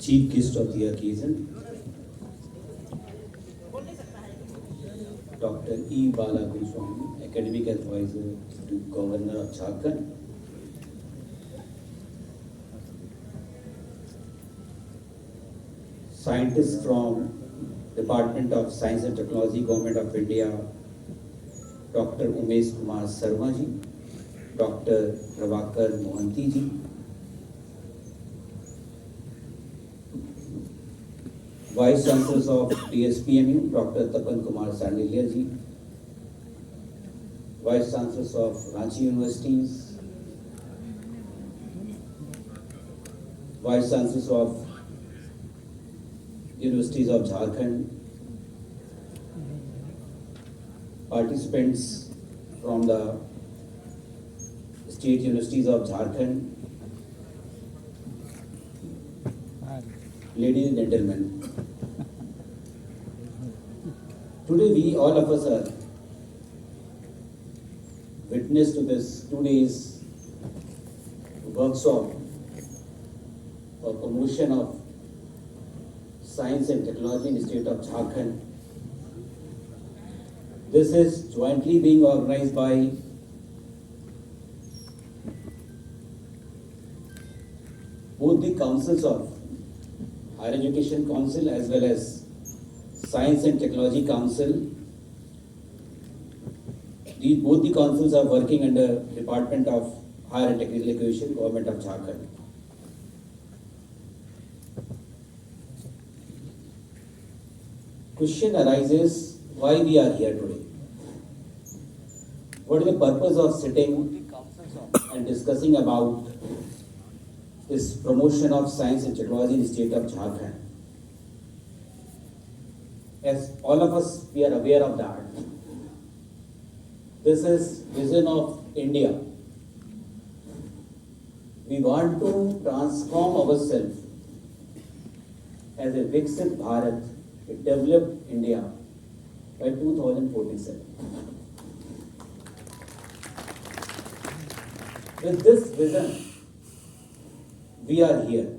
chief guest of the occasion, Dr. E. Bala Goswami, academic advisor to Governor of Jharkhand, scientists from Department of Science and Technology, Government of India, Dr. Umesh Kumar Sarma ji, Dr. Prabhakar Mohanty ji, Vice Chancellors of DSPMU, Dr. Tapan Kumar Sandilya ji, Vice Chancellors of Ranchi Universities, Vice Chancellors of Universities of Jharkhand, participants from the State Universities of Jharkhand, ladies and gentlemen, today we all of us are witness to this 2 days workshop for promotion of science and technology in the state of Jharkhand. This is jointly being organized by both the councils of Higher Education Council as well as Science and Technology Council. Both the councils are working under Department of Higher and Technical Education, Government of Jharkhand. Question arises, why we are here today? What is the purpose of sitting and discussing about this promotion of science and technology in the state of Jharkhand? As all of us, we are aware of that. This is vision of India. We want to transform ourselves as a Viksit Bharat, a developed India by 2047. With this vision, we are here.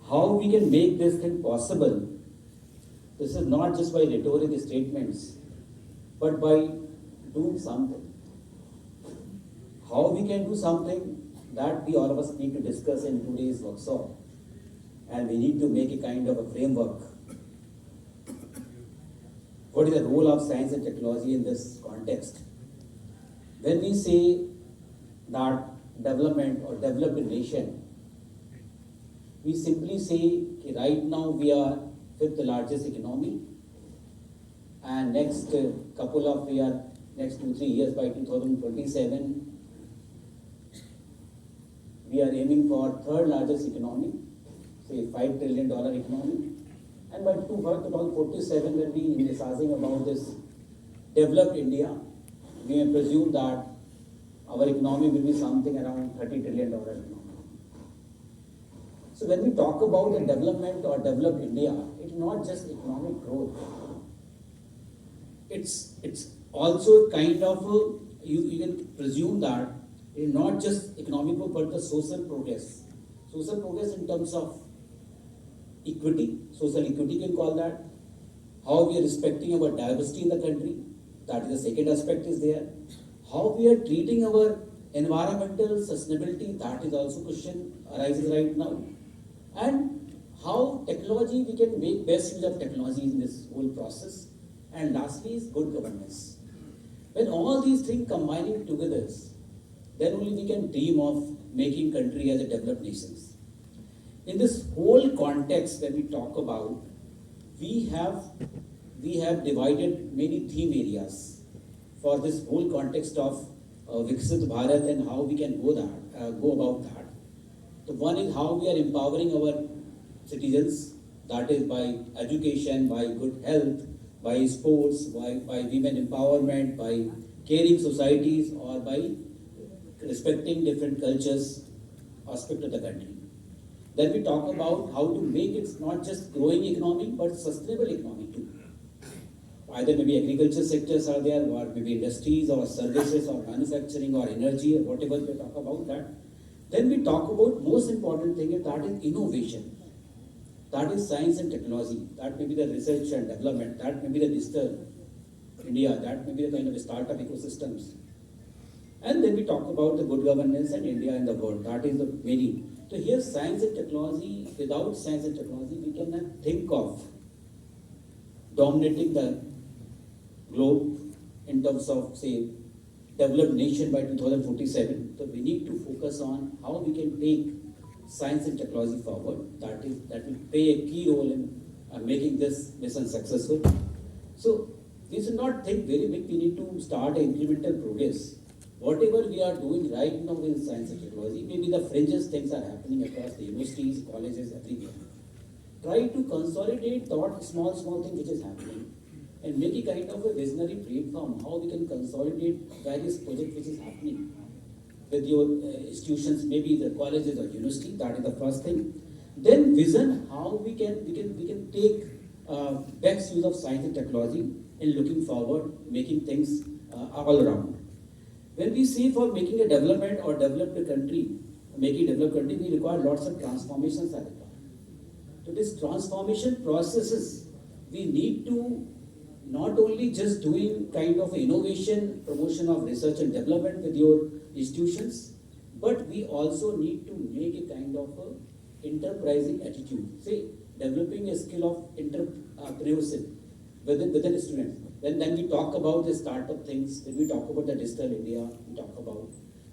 How we can make this thing possible? This is not just by rhetorical statements, but by doing something. How we can do something, that we all of us need to discuss in today's workshop. And we need to make a kind of a framework. What is the role of science and technology in this context? When we say that development or developed nation, we simply say that right now we are fifth largest economy, and next 2-3 years by 2027, we are aiming for third largest economy, say $5 trillion economy, and by 2047, when we envisaging about this developed India, we may presume that our economy will be something around $30 trillion economy. So when we talk about the development or developed India, it's not just economic growth. It's also kind of you can presume that it's not just economic growth but the social progress. Social progress in terms of equity, social equity you can call that. How we are respecting our diversity in the country, that is the second aspect is there. How we are treating our environmental sustainability, that is also question arises right now. And how technology, we can make best use of technology in this whole process. And lastly is good governance. When all these things combining together, then only we can dream of making country as a developed nations. In this whole context when we talk about, we have divided many theme areas for this whole context of Viksit Bharat and how we can go about that. So one is how we are empowering our citizens, that is by education, by good health, by sports, by women empowerment, by caring societies, or by respecting different cultures aspect of the country. Then we talk about how to make it not just growing economy but sustainable economy too. Either maybe agriculture sectors are there, or maybe industries or services or manufacturing or energy or whatever we talk about that. Then we talk about most important thing is that is innovation. That is science and technology. That may be the research and development. That may be the digital India. That may be the kind of startup ecosystems. And then we talk about the good governance and India in the world. That is the meaning. So here science and technology, without science and technology, we cannot think of dominating the globe in terms of, say, developed nation by 2047. So we need to focus on how we can take science and technology forward. That will play a key role in making this mission successful. So we should not think very big. We need to start an incremental progress. Whatever we are doing right now in science and technology, maybe the fringes things are happening across the universities, colleges, everywhere. Try to consolidate thought, small thing which is happening, and make a kind of a visionary platform how we can consolidate various projects which is happening with your institutions, maybe the colleges or university. That is the first thing. Then vision how we can take best use of science and technology in looking forward, making things all around. When we say for making a development or developed a country, making a developed country, we require lots of transformations are required. So this transformation processes, we need to not only just doing kind of innovation, promotion of research and development with your institutions, but we also need to make a kind of a enterprising attitude. Say, developing a skill of entrepreneurship within students. Then we talk about the startup things, then we talk about the digital India, we talk about,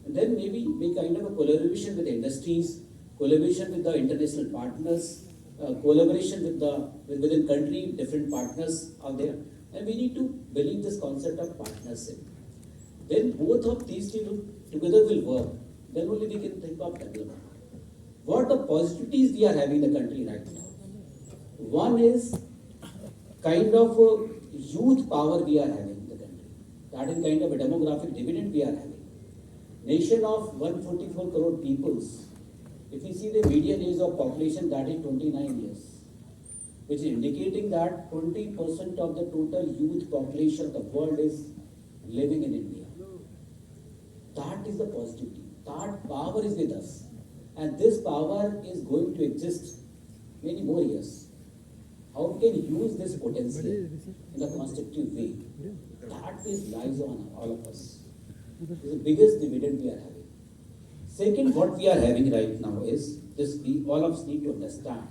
and then maybe make kind of a collaboration with the industries, collaboration with the international partners, collaboration within country, different partners are there. And we need to believe this concept of partnership. When both of these two together will work, then only we can think of development. What the positivities we are having in the country right now? One is kind of a youth power we are having in the country. That is kind of a demographic dividend we are having. Nation of 144 crore peoples. If we see the median age of population, that is 29 years, which is indicating that 20% of the total youth population of the world is living in India. That is the positivity. That power is with us. And this power is going to exist many more years. How we can use this potential in a constructive way? That is lies on all of us. This is the biggest dividend we are having. Second, what we are having right now is this: we all of us need to understand.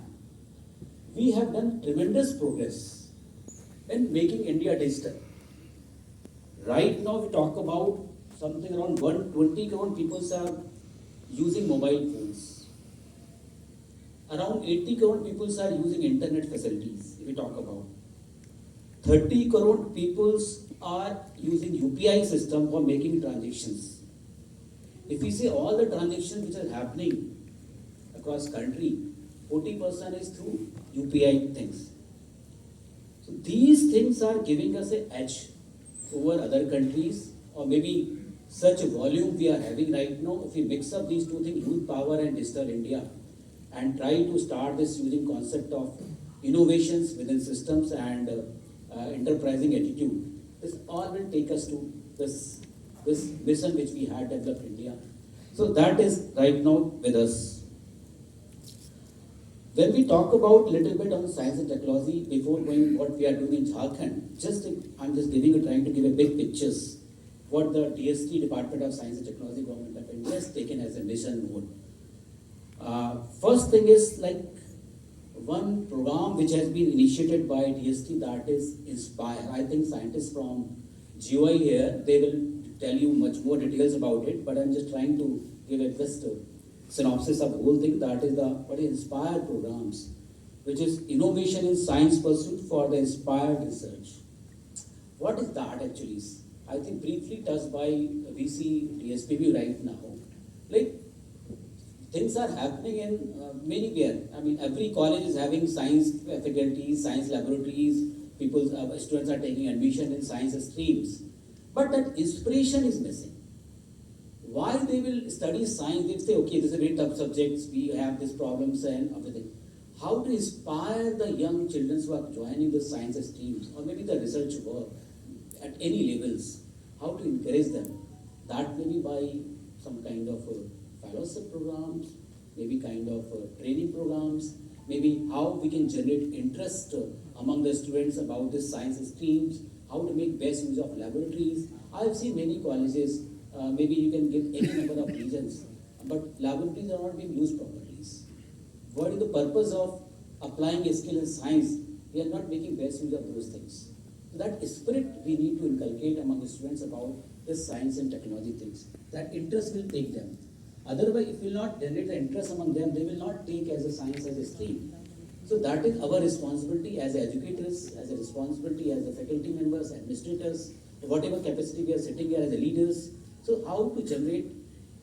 We have done tremendous progress in making India digital. Right now, we talk about something around 120 crore people are using mobile phones. Around 80 crore people are using internet facilities, if we talk about. 30 crore people are using UPI system for making transactions. If we say all the transactions which are happening across country, 40% is through UPI things. So these things are giving us an edge over other countries, or maybe such a volume we are having right now. If we mix up these two things, youth power and digital India, and try to start this using concept of innovations within systems and enterprising attitude, this all will take us to this mission which we had developed India. So that is right now with us. When we talk about little bit on science and technology, before going what we are doing in Jharkhand, I'm just trying to give a big pictures what the DST, Department of Science and Technology, Government of India has taken as a mission mode. First thing is like one program which has been initiated by DST, that is Inspire. I think scientists from GOI here, they will tell you much more details about it, but I'm just trying to give a just synopsis of the whole thing. That is what is Inspire programs, which is innovation in science pursuit for the inspired research. What is that actually? I think briefly touched by VC DSPB right now. Like things are happening in many where. I mean, every college is having science faculties, science laboratories. Students are taking admission in science streams, but that inspiration is missing. Why they will study science? They say, okay, this is a very tough subject. We have these problems and everything. How to inspire the young children who are joining the science streams or maybe the research work at any levels? How to encourage them? That may be by some kind of fellowship programs, maybe kind of training programs, maybe how we can generate interest among the students about the science streams, how to make best use of laboratories. I have seen many colleges, maybe you can give any number of reasons, but laboratories are not being used properly. What is the purpose of applying a skill in science? We are not making best use of those things. So that spirit we need to inculcate among the students about the science and technology things. That interest will take them. Otherwise, if we will not generate the interest among them, they will not take as a science as a stream. So that is our responsibility as educators, as a responsibility as the faculty members, administrators, whatever capacity we are sitting here as the leaders. So how to generate,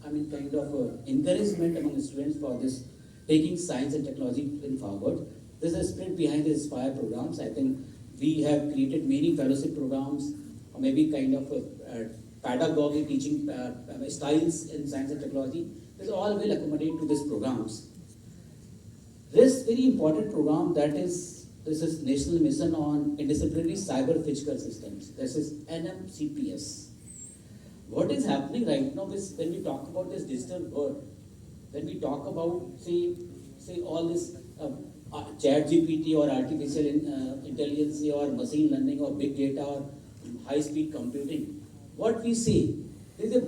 kind of encouragement among the students for this taking science and technology in forward. This is a spirit behind the Inspire programs. I think we have created many fellowship programs, or maybe kind of pedagogy teaching styles in science and technology. This all will accommodate to these programs. This very important program this is National Mission on Interdisciplinary Cyber Physical Systems. This is NMCPS. What is happening right now is when we talk about this digital world, when we talk about say all this chat GPT or artificial intelligence or machine learning or big data or high speed computing, what we say, there is a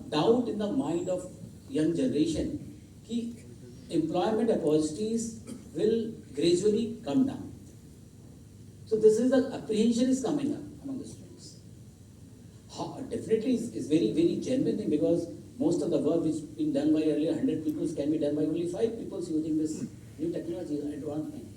doubt in the mind of young generation that employment opportunities will gradually come down. So this is the apprehension is coming up among the students. Definitely is very, very genuine thing, because most of the work which is being done by earlier 100 people can be done by only 5 people using this new technology and advancement.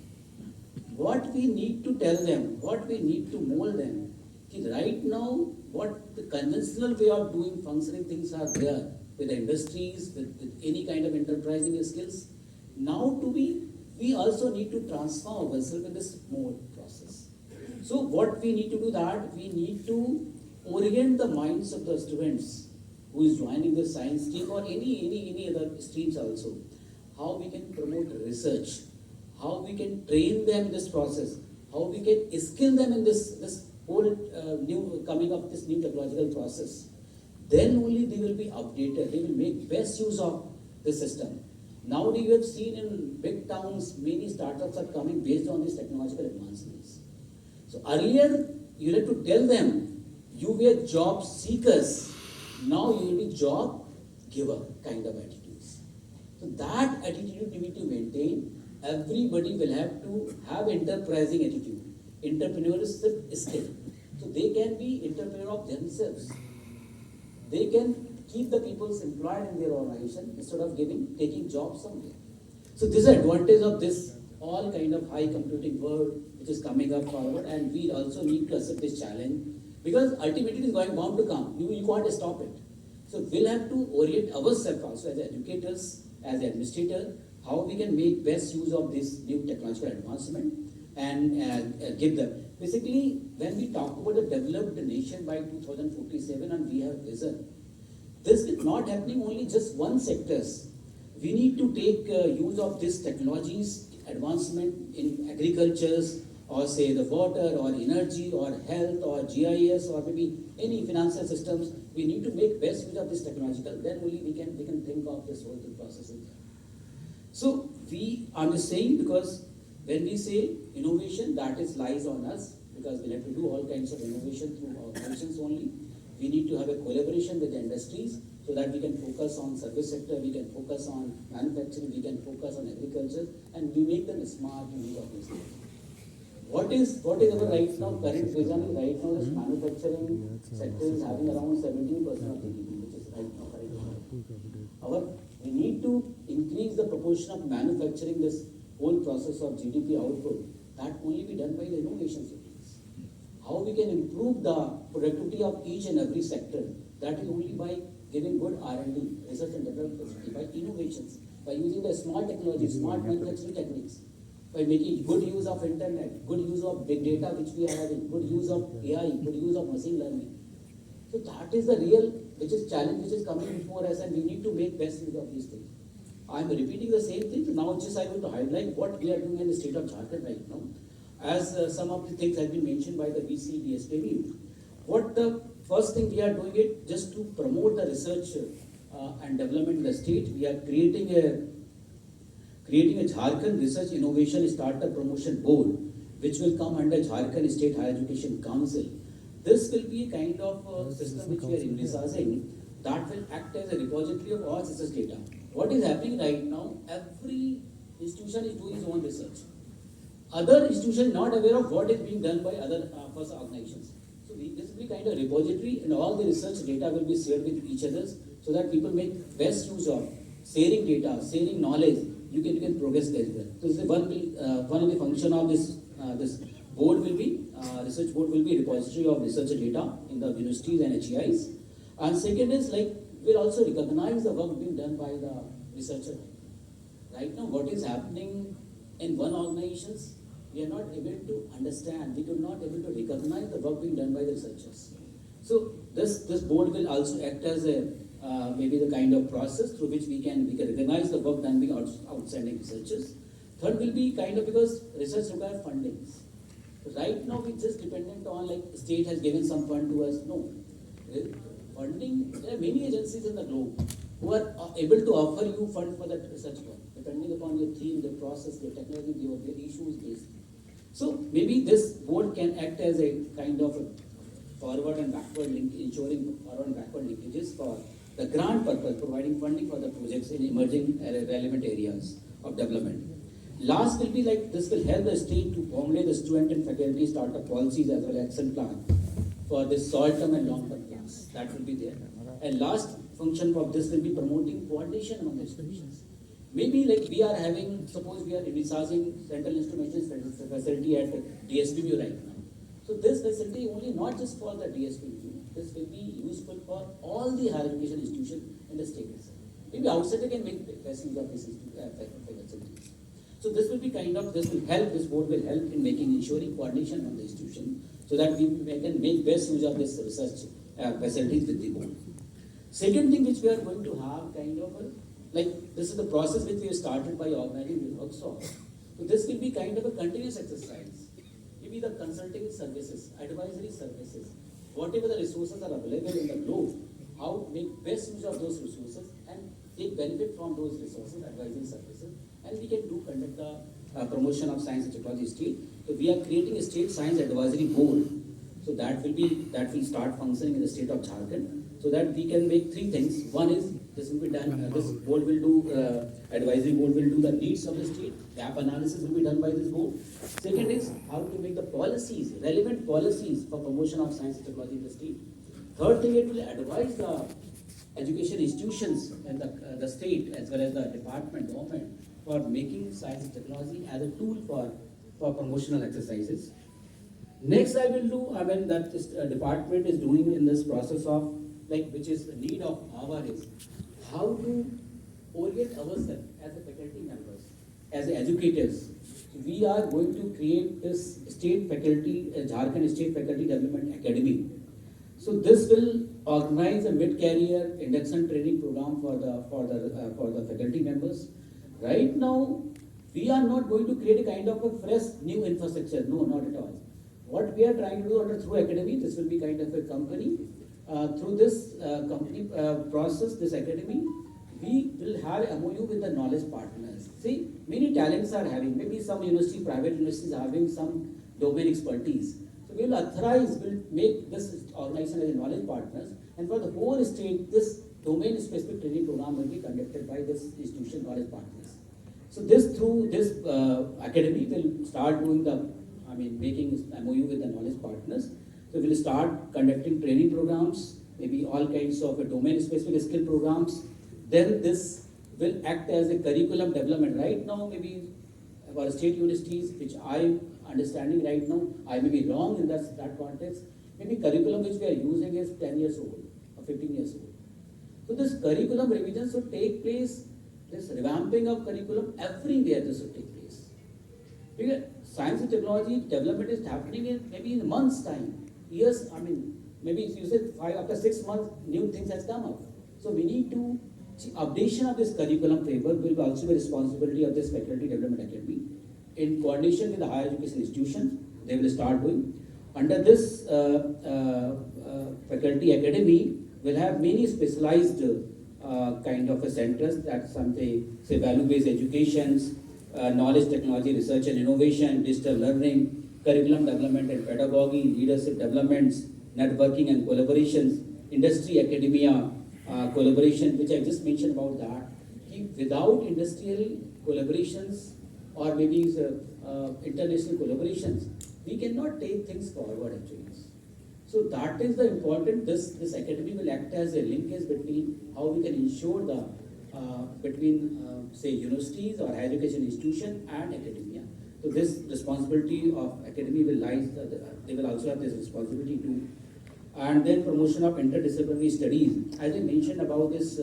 What we need to tell them, what we need to mold them, right now what the conventional way of doing functioning things are there with the industries, with any kind of enterprising skills. Now we also need to transform ourselves in this mode process. So what we need to do that, we need to orient the minds of the students who is joining the science stream or any other streams also. How we can promote research, how we can train them in this process, how we can skill them in this whole new coming up this new technological process. Then only they will be updated, they will make best use of the system. Nowadays you have seen in big towns, many startups are coming based on these technological advancements. So earlier you had to tell them, you were job seekers, now you will be job giver kind of attitudes. So that attitude we need to maintain. Everybody will have to have enterprising attitude, entrepreneurship skill. So they can be entrepreneur of themselves. They can keep the people employed in their organization instead of taking jobs somewhere. So this is the advantage of this all kind of high computing world which is coming up forward, and we also need to accept this challenge, because ultimately it is bound to come. You can't stop it. So we'll have to orient ourselves also as educators, as administrators, how we can make best use of this new technological advancement and give them. Basically, when we talk about the developed nation by 2047 and we have vision, this is not happening only just one sectors. We need to take use of these technologies, advancement in agricultures, or say the water or energy or health or GIS or maybe any financial systems. We need to make best use of this technological, then only we can think of this whole thing processing. So I'm just saying, because when we say innovation, that is lies on us, because we have to do all kinds of innovation through organizations only. We need to have a collaboration with the industries so that we can focus on service sector, we can focus on manufacturing, we can focus on agriculture, and we make them smart use of these things. What is our right now, current vision is right now this manufacturing sector is having around 17% of GDP, which is right now. We need to increase the proportion of manufacturing, this whole process of GDP output. That only be done by the innovation sectors. How we can improve the productivity of each and every sector, that is only by giving good R&D, research and development facility, by innovations, by using the smart technology, smart manufacturing techniques, by making good use of internet, good use of big data which we are having, good use of AI, good use of machine learning. So that is the real challenge which is coming before us, and we need to make best use of these things. I am repeating the same thing. Now just I want to highlight what we are doing in the state of Jharkhand right now. As some of the things have been mentioned by the VC, DSPV. What the first thing we are doing it just to promote the research and development in the state. We are creating a Jharkhand Research Innovation Startup Promotion Board, which will come under Jharkhand State Higher Education Council. This will be a kind of system which we are envisaging that will act as a repository of all research data. What is happening right now, every institution is doing its own research. Other institutions not aware of what is being done by other first organizations. So this will be kind of repository, and all the research data will be shared with each other so that people make best use of sharing data, sharing knowledge. You can progress as well. So this is one of the function of this board will be research board will be repository of research data in the universities and HEIs. And second is like we'll also recognize the work being done by the researcher. Right now, what is happening in one organizations, we are not able to understand, we are not able to recognize the work being done by the researchers. So this board will also act as a maybe the kind of process through which we can recognize the work done by outstanding researchers. Third will be kind of because research requires fundings. Right now we just dependent on like state has given some fund to us. No. Funding, there are many agencies in the globe who are able to offer you fund for that research work, depending upon your theme, the process, the technology, the issues based. So maybe this board can act as a kind of a forward and backward link, ensuring forward and backward linkages for the grant purpose, providing funding for the projects in emerging relevant areas of development. Last will be like this will help the state to formulate the student and faculty startup policies as well as action plan for this short-term and long-term plans. That will be there. And last function of this will be promoting coordination among the institutions. Maybe like we are having, suppose we are researching central instrumentation facility at DSPB right now. So this facility only not just for the DSPB, this will be useful for all the higher education institutions in the state itself. Maybe outsider can make best use of this facility. So this will be kind of, this board will help in ensuring coordination among the institution so that we can make best use of this research facilities with the board. Second thing which we are going to have kind of like this is the process which we have started by organizing the workshop. So this will be kind of a continuous exercise. Maybe the consulting services, advisory services, whatever the resources are available in the globe, how to make best use of those resources and take benefit from those resources, advisory services, and we can conduct the promotion of science and technology state. So we are creating a state science advisory board. So that will start functioning in the state of Jharkhand. So that we can make three things. One is this will be done. This board will do advisory board will do the needs of the state. Gap analysis will be done by this board. Second is how to make the policies, relevant policies for promotion of science and technology in the state. Third thing, it will advise the education institutions and the state as well as the department, government for making science and technology as a tool for promotional exercises. Next I will do, that this department is doing in this process of which is the need of our is how to orient ourselves as the faculty members, as educators. We are going to create this state faculty, Jharkhand State Faculty Development Academy. So this will organize a mid-career induction training program for the faculty members. Right now, we are not going to create a kind of a fresh new infrastructure. No, not at all. What we are trying to do through academy, this will be kind of a company. Through this company process, this academy, we will have a MOU with the knowledge partners. See, many talents are having, maybe some university, private universities are having some domain expertise. So we will authorize, will make this organization as a knowledge partners, and for the whole state, this domain specific training program will be conducted by this institution knowledge partners. So through this academy will start doing making MOU with the knowledge partners. So we'll start conducting training programs, maybe all kinds of domain-specific skill programs. Then this will act as a curriculum development. Right now, maybe our state universities, which I'm understanding right now, I may be wrong in that context, maybe curriculum which we are using is 10 years old or 15 years old. So this curriculum revision should take place, this revamping of curriculum, everywhere this should take place. Because science and technology development is happening in a month's time. Years, maybe if you said after 6 months, new things has come up. So we need to, updation of this curriculum framework will also be responsibility of this Faculty Development Academy. In coordination with the higher education institutions, they will start doing. Under this Faculty Academy, will have many specialized kind of a centers that some say value-based educations, knowledge, technology, research and innovation, digital learning, curriculum development and pedagogy, leadership developments, networking and collaborations, industry, academia, collaboration, which I just mentioned about that. Without industrial collaborations or maybe international collaborations, we cannot take things forward actually. So that is the important, this academy will act as a linkage between how we can ensure the, between say universities or higher education institution and academia. So this responsibility of academy will lie, they will also have this responsibility too. And then promotion of interdisciplinary studies. As I mentioned about this,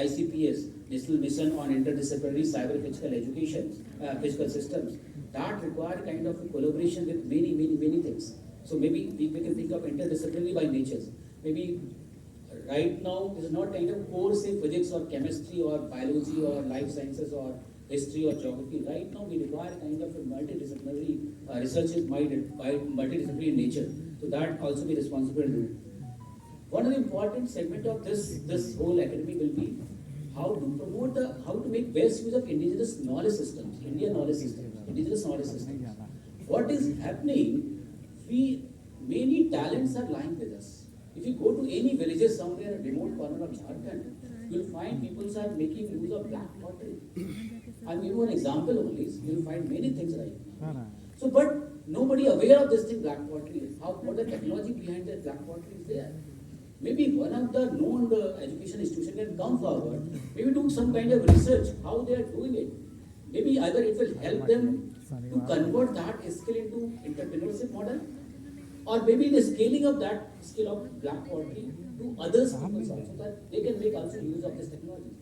ICPS, National Mission on Interdisciplinary Cyber Physical Education, Physical Systems, that require kind of a collaboration with many things. So maybe we can think of interdisciplinary by nature. Maybe right now this is not kind of core say physics or chemistry or biology or life sciences or history or geography. Right now we require kind of a multidisciplinary research is multidisciplinary in nature. So that also be responsible to do. One of the important segment of this whole academy will be how to promote how to make best use of indigenous knowledge systems, Indian knowledge systems, indigenous knowledge systems. What is happening? Many talents are lying with us. If you go to any villages somewhere in a remote corner of Jharkhand, you'll find people are making use of black pottery. I'll give you an example only. You'll find many things right now. So, but nobody aware of this thing, black pottery. What the technology behind that black pottery is there. Maybe one of the known education institution can come forward, maybe do some kind of research, how they are doing it. Maybe either it will help them to convert that skill into entrepreneurship model, or maybe the scaling of that skill of black pottery to others also, so that they can make also use of this technology.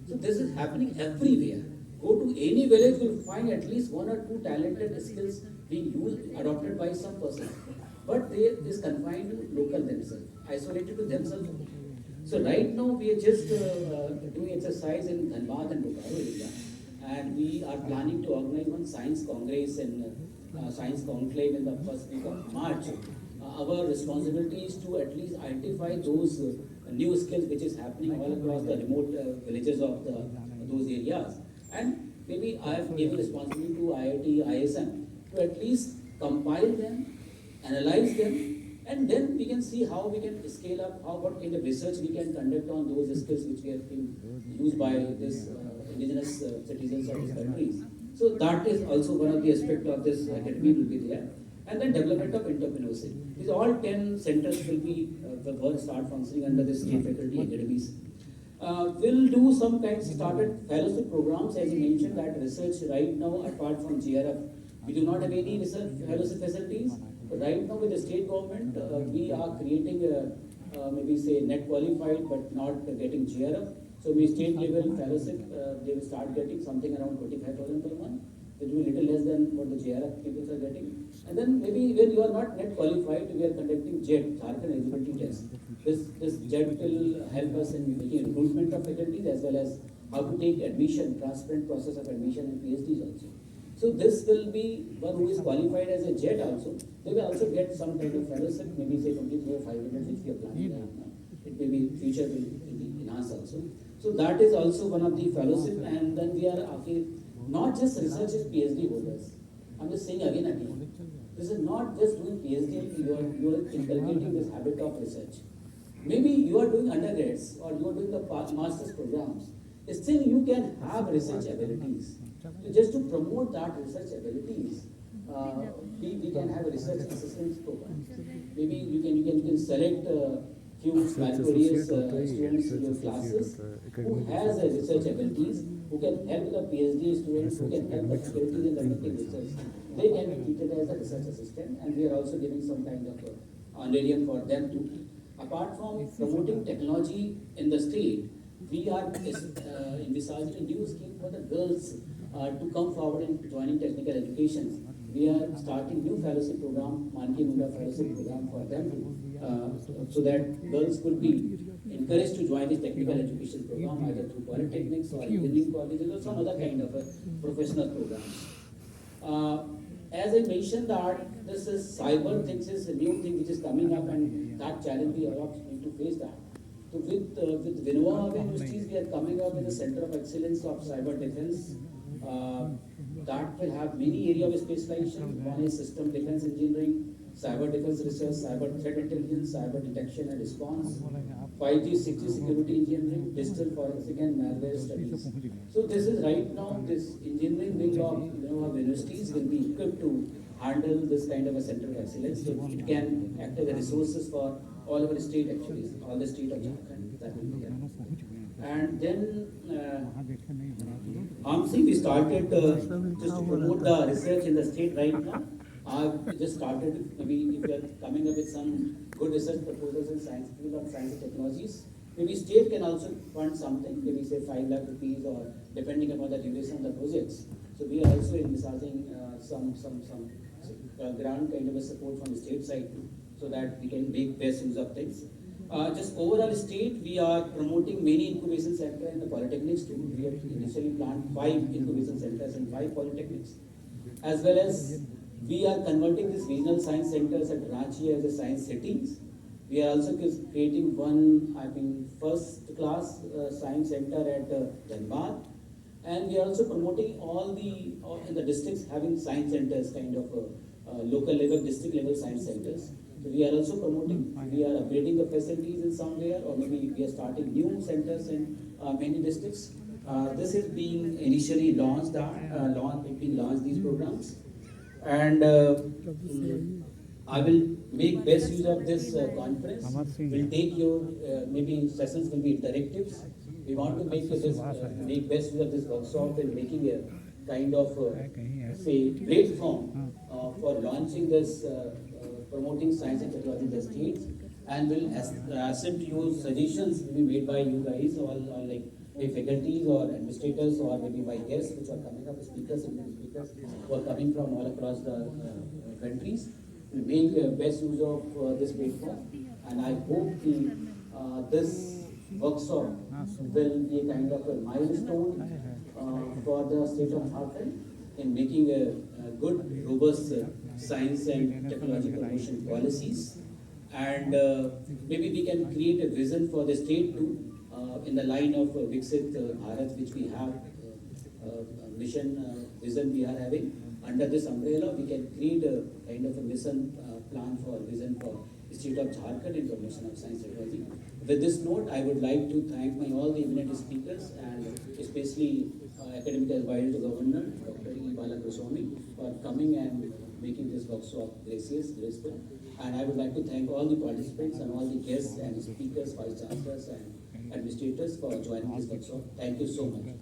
So this is happening everywhere. Go to any village, you'll find at least one or two talented skills being used, adopted by some person. But they is confined to local themselves, isolated to themselves. So right now we are just doing exercise in Dhanbad and Bokaro area, and we are planning to organize one science congress and science conclave in the first week of March. Our responsibility is to at least identify those new skills which is happening all across the remote villages of those areas, and maybe I have given responsibility to IIT, ISM to at least compile them, analyze them, and then we can see how we can scale up, what kind of research we can conduct on those skills which we have been used by this indigenous citizens of these countries. So that is also one of the aspects of this academy will be there. And then development of entrepreneurship. These all 10 centers will be start functioning under the state faculty academies. We'll do some kind of started fellowship programs, as you mentioned, that research right now apart from GRF. We do not have any research fellowship facilities. Right now with the state government, we are creating maybe say net qualified but not getting GRF. So we state level fellowship, they will start getting something around 25,000 per month. It will be little less than what the JRF people are getting. And then maybe when you are not net qualified, we are conducting JET, Jharkhand Eligibility Test. This JET will help us in making recruitment of faculties as well as how to take admission, transparent process of admission in PhDs also. So this will be one who is qualified as a JET also. They will also get some kind of fellowship, maybe say 23 or 500 which we are planning right now. It may be future will be enhanced also. So that is also one of the fellowship, and then we are not just research is PhD holders. I'm just saying again. This is not just doing PhD, you are inculcating this habit of research. Maybe you are doing undergrads or you are doing the master's programs. Still you can have research abilities. So just to promote that research abilities, we can have a research assistance program. Maybe you can select few meritorious students in your classes who has a research abilities, who can help the PhD students, who can help the faculties in conducting research. They can be treated as a research assistant, and we are also giving some kind of honorarium for them too. Apart from promoting technology in the state, we are envisaging a new scheme for the girls to come forward in joining technical education. We are starting new fellowship program, Manki Munda fellowship program for them so that girls could be encouraged to join this technical education program either through polytechnics or engineering colleges or some other kind of a professional program. as I mentioned that this is cyber things is a new thing which is coming up, and that challenge we all need to face that. So with Vinova Universities, we are coming up with a center of excellence of cyber defense. Uh, that will have many areas of specialization. One is system defense engineering, cyber defense research, cyber threat intelligence, cyber detection and response, 5G, 6G security engineering, digital forensic and malware studies. So this is right now, this engineering wing of universities will be equipped to handle this kind of a center of excellence. So it can act as a resources for all over the state actually, all the state of Jharkhand. That will be there. And then Amsi, we started just to promote the research in the state right now. I've just started, maybe if we are coming up with some good research proposals in science, field of science and technologies, maybe state can also fund something, maybe say 5 lakh rupees or depending upon the duration of the projects. So we are also envisaging some grant kind of a support from the state side too, so that we can make best use of things. Just overall state, we are promoting many incubation centers in the polytechnics too. We have initially planned 5 incubation centers in 5 polytechnics, as well as we are converting these regional science centers at Ranchi as a science cities. We are also creating one, first class science center at Dhanbad, and we are also promoting all in the districts having science centers, kind of local level, district level science centers. So we are also promoting, we are upgrading the facilities in somewhere, or maybe we are starting new centers in many districts. This is being initially launched, these programs, and I will make best use of this conference. We'll take your, maybe sessions will be interactives. We want to make make best use of this workshop and making a kind of, say, platform for launching this, promoting science and technology in the states, and will accept your suggestions will be made by you guys, or like faculties or administrators, or maybe by guests which are coming up, speakers who are coming from all across the countries. We'll make best use of this platform, and I hope this workshop will be a kind of a milestone for the state of Jharkhand in making a good, robust science and technology promotion policies. And maybe we can create a vision for the state too, in the line of Viksit Bharat, which we have mission vision we are having. Under this umbrella, we can create a kind of a mission plan for vision for the state of Jharkhand in promotion of science and technology. With this note, I would like to thank all the eminent speakers, and especially Academic Advisor to Governor, Dr. E. Balagoswami, for coming and making this workshop graceful. And I would like to thank all the participants and all the guests and speakers, vice chancellors and administrators for joining this workshop. Thank you so much.